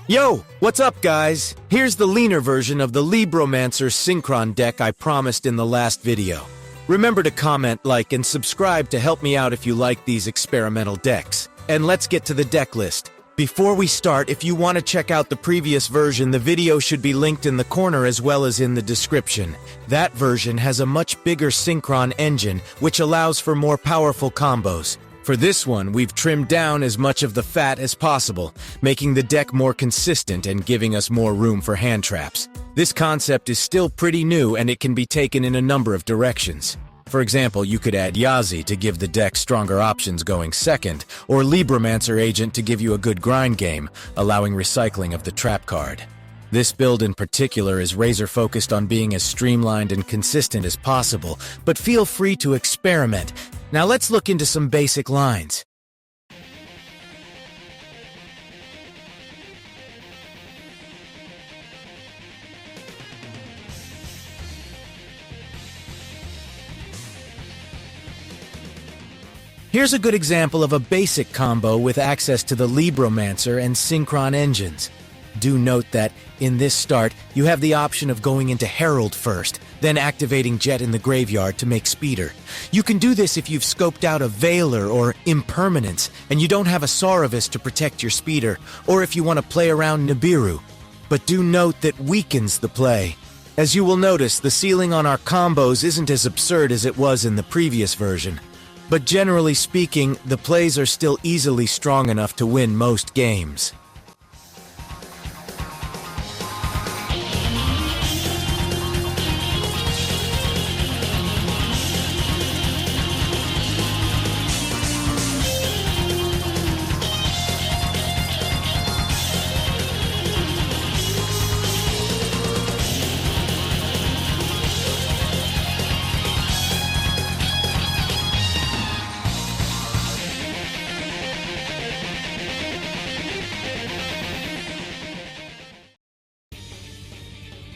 Yo, what's up guys? Here's the leaner version of the Libromancer Synchron deck I promised in the last video. Remember to comment, like, and subscribe to help me out if you like these experimental decks. And let's get to the deck list. Before we start, if you want to check out the previous version, the video should be linked in the corner as well as in the description. That version has a much bigger Synchron engine, which allows for more powerful combos. For this one, we've trimmed down as much of the fat as possible, making the deck more consistent and giving us more room for hand traps. This concept is still pretty new and it can be taken in a number of directions. For example, you could add Yazi to give the deck stronger options going second, or Libromancer Agent to give you a good grind game, allowing recycling of the trap card. This build in particular is razor-focused on being as streamlined and consistent as possible, but feel free to experiment. Now let's look into some basic lines. Here's a good example of a basic combo with access to the Libromancer and Synchron engines. Do note that, in this start, you have the option of going into Herald first, then activating Jet in the graveyard to make speeder. You can do this if you've scoped out a Veiler or Impermanence, and you don't have a Sauravis to protect your speeder, or if you want to play around Nibiru. But do note that weakens the play. As you will notice, the ceiling on our combos isn't as absurd as it was in the previous version. But generally speaking, the plays are still easily strong enough to win most games.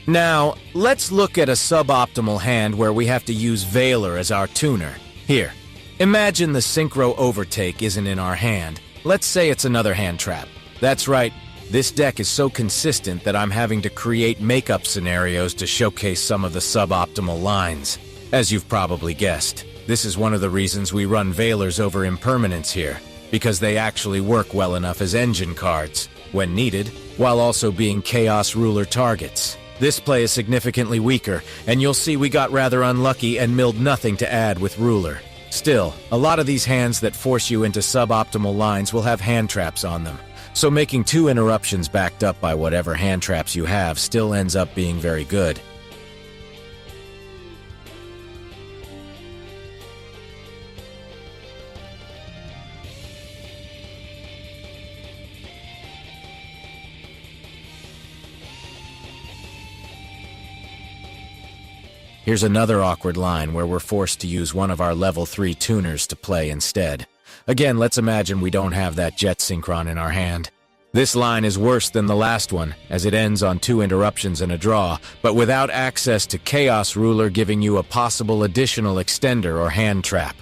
Now, let's look at a suboptimal hand where we have to use Veiler as our tuner. Here, imagine the Synchro Overtake isn't in our hand. Let's say it's another hand trap. That's right, this deck is so consistent that I'm having to create makeup scenarios to showcase some of the suboptimal lines. As you've probably guessed, this is one of the reasons we run Veilers over Impermanence here, because they actually work well enough as engine cards, when needed, while also being Chaos Ruler targets. This play is significantly weaker, and you'll see we got rather unlucky and milled nothing to add with Ruler. Still, a lot of these hands that force you into suboptimal lines will have hand traps on them, so making two interruptions backed up by whatever hand traps you have still ends up being very good. Here's another awkward line where we're forced to use one of our level 3 tuners to play instead. Again, let's imagine we don't have that Jet Synchron in our hand. This line is worse than the last one, as it ends on 2 interruptions and a draw, but without access to Chaos Ruler giving you a possible additional extender or hand trap.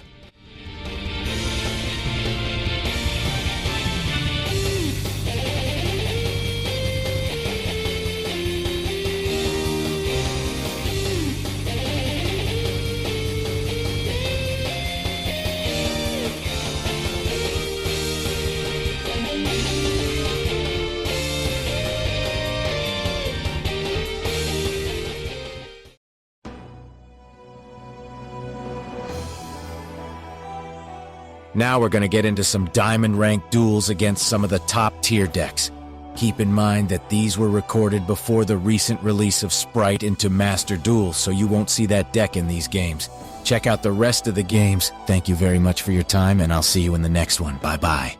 Now we're going to get into some diamond rank duels against some of the top tier decks. Keep in mind that these were recorded before the recent release of Sprite into Master Duel, so you won't see that deck in these games. Check out the rest of the games. Thank you very much for your time, and I'll see you in the next one. Bye-bye.